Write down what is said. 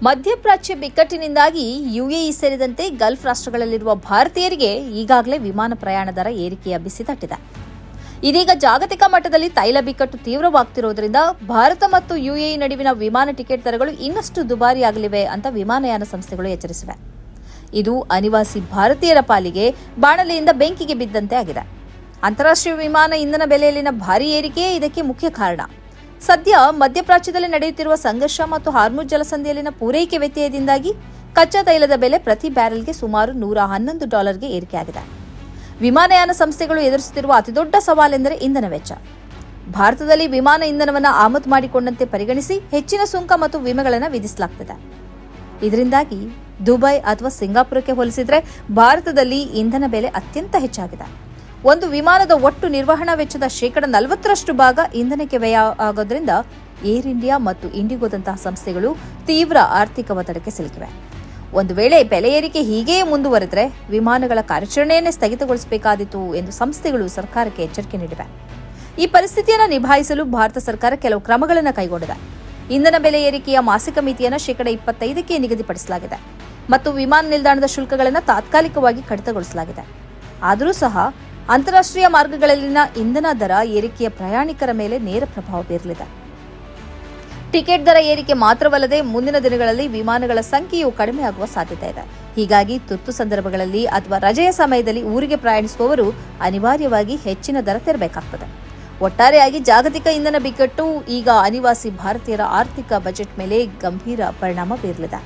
ಮಧ್ಯಪ್ರಾಚ್ಯ ಬಿಕ್ಕಟ್ಟಿನಿಂದಾಗಿ ಯುಎಇ ಸೇರಿದಂತೆ ಗಲ್ಫ್ ರಾಷ್ಟ್ರಗಳಲ್ಲಿರುವ ಭಾರತೀಯರಿಗೆ ಈಗಾಗಲೇ ವಿಮಾನ ಪ್ರಯಾಣ ದರ ಏರಿಕೆಯ ಬಿಸಿ ತಟ್ಟಿದೆ. ಇದೀಗ ಜಾಗತಿಕ ಮಟ್ಟದಲ್ಲಿ ತೈಲ ಬಿಕ್ಕಟ್ಟು ತೀವ್ರವಾಗುತ್ತಿರುವುದರಿಂದ ಭಾರತ ಮತ್ತು ಯುಎಇ ನಡುವಿನ ವಿಮಾನ ಟಿಕೆಟ್ ದರಗಳು ಇನ್ನಷ್ಟು ದುಬಾರಿಯಾಗಲಿವೆ ಅಂತ ವಿಮಾನಯಾನ ಸಂಸ್ಥೆಗಳು ಎಚ್ಚರಿಸಿವೆ. ಇದು ಅನಿವಾಸಿ ಭಾರತೀಯರ ಪಾಲಿಗೆ ಬಾಣಲೆಯಿಂದ ಬೆಂಕಿಗೆ ಬಿದ್ದಂತೆ ಆಗಿದೆ. ಅಂತಾರಾಷ್ಟ್ರೀಯ ವಿಮಾನ ಇಂಧನ ಬೆಲೆಯಲ್ಲಿನ ಭಾರೀ ಏರಿಕೆಯೇ ಇದಕ್ಕೆ ಮುಖ್ಯ ಕಾರಣ. ಸದ್ಯ ಮಧ್ಯಪ್ರಾಚ್ಯದಲ್ಲಿ ನಡೆಯುತ್ತಿರುವ ಸಂಘರ್ಷ ಮತ್ತು ಹಾರ್ಮುಜ್ ಜಲಸಂಧಿಯಲ್ಲಿನ ಪೂರೈಕೆ ವ್ಯತ್ಯಯದಿಂದಾಗಿ ಕಚ್ಚಾ ತೈಲದ ಬೆಲೆ ಪ್ರತಿ ಬ್ಯಾರೆಲ್ಗೆ ಸುಮಾರು $111ಗೆ ಏರಿಕೆಯಾಗಿದೆ. ವಿಮಾನಯಾನ ಸಂಸ್ಥೆಗಳು ಎದುರಿಸುತ್ತಿರುವ ಅತಿದೊಡ್ಡ ಸವಾಲೆಂದರೆ ಇಂಧನ ವೆಚ್ಚ. ಭಾರತದಲ್ಲಿ ವಿಮಾನ ಇಂಧನವನ್ನು ಆಮದು ಮಾಡಿಕೊಂಡಂತೆ ಪರಿಗಣಿಸಿ ಹೆಚ್ಚಿನ ಸುಂಕ ಮತ್ತು ವಿಮೆಗಳನ್ನು ವಿಧಿಸಲಾಗುತ್ತದೆ. ಇದರಿಂದಾಗಿ ದುಬೈ ಅಥವಾ ಸಿಂಗಾಪುರಕ್ಕೆ ಹೋಲಿಸಿದರೆ ಭಾರತದಲ್ಲಿ ಇಂಧನ ಬೆಲೆ ಅತ್ಯಂತ ಹೆಚ್ಚಾಗಿದೆ. ಒಂದು ವಿಮಾನದ ಒಟ್ಟು ನಿರ್ವಹಣಾ ವೆಚ್ಚದ 40% ಭಾಗ ಇಂಧನಕ್ಕೆ ವ್ಯಯ ಆಗೋದ್ರಿಂದ ಏರ್ ಇಂಡಿಯಾ ಮತ್ತು ಇಂಡಿಗೋದಂತಹ ಸಂಸ್ಥೆಗಳು ತೀವ್ರ ಆರ್ಥಿಕ ಒತ್ತಡಕ್ಕೆ ಸಿಲುಕಿವೆ. ಒಂದು ವೇಳೆ ಬೆಲೆ ಏರಿಕೆ ಹೀಗೆಯೇ ಮುಂದುವರೆದರೆ ವಿಮಾನಗಳ ಕಾರ್ಯಾಚರಣೆಯನ್ನೇ ಸ್ಥಗಿತಗೊಳಿಸಬೇಕಾದೀತು ಎಂದು ಸಂಸ್ಥೆಗಳು ಸರ್ಕಾರಕ್ಕೆ ಎಚ್ಚರಿಕೆ ನೀಡಿವೆ. ಈ ಪರಿಸ್ಥಿತಿಯನ್ನು ನಿಭಾಯಿಸಲು ಭಾರತ ಸರ್ಕಾರ ಕೆಲವು ಕ್ರಮಗಳನ್ನು ಕೈಗೊಂಡಿದೆ. ಇಂಧನ ಬೆಲೆ ಏರಿಕೆಯ ಮಾಸಿಕ ಮಿತಿಯನ್ನು 25%ಕ್ಕೆ ನಿಗದಿಪಡಿಸಲಾಗಿದೆ ಮತ್ತು ವಿಮಾನ ನಿಲ್ದಾಣದ ಶುಲ್ಕಗಳನ್ನು ತಾತ್ಕಾಲಿಕವಾಗಿ ಕಡಿತಗೊಳಿಸಲಾಗಿದೆ. ಆದರೂ ಸಹ ಅಂತಾರಾಷ್ಟ್ರೀಯ ಮಾರ್ಗಗಳಲ್ಲಿನ ಇಂಧನ ದರ ಏರಿಕೆಯ ಪ್ರಯಾಣಿಕರ ಮೇಲೆ ನೇರ ಪ್ರಭಾವ ಬೀರಲಿದೆ. ಟಿಕೆಟ್ ದರ ಏರಿಕೆ ಮಾತ್ರವಲ್ಲದೆ ಮುಂದಿನ ದಿನಗಳಲ್ಲಿ ವಿಮಾನಗಳ ಸಂಖ್ಯೆಯೂ ಕಡಿಮೆಯಾಗುವ ಸಾಧ್ಯತೆ ಇದೆ. ಹೀಗಾಗಿ ತುರ್ತು ಸಂದರ್ಭಗಳಲ್ಲಿ ಅಥವಾ ರಜೆಯ ಸಮಯದಲ್ಲಿ ಊರಿಗೆ ಪ್ರಯಾಣಿಸುವವರು ಅನಿವಾರ್ಯವಾಗಿ ಹೆಚ್ಚಿನ ದರ ತೆರಬೇಕಾಗುತ್ತದೆ. ಒಟ್ಟಾರೆಯಾಗಿ ಜಾಗತಿಕ ಇಂಧನ ಬಿಕ್ಕಟ್ಟು ಈಗ ಅನಿವಾಸಿ ಭಾರತೀಯರ ಆರ್ಥಿಕ ಬಜೆಟ್ ಮೇಲೆ ಗಂಭೀರ ಪರಿಣಾಮ ಬೀರಲಿದೆ.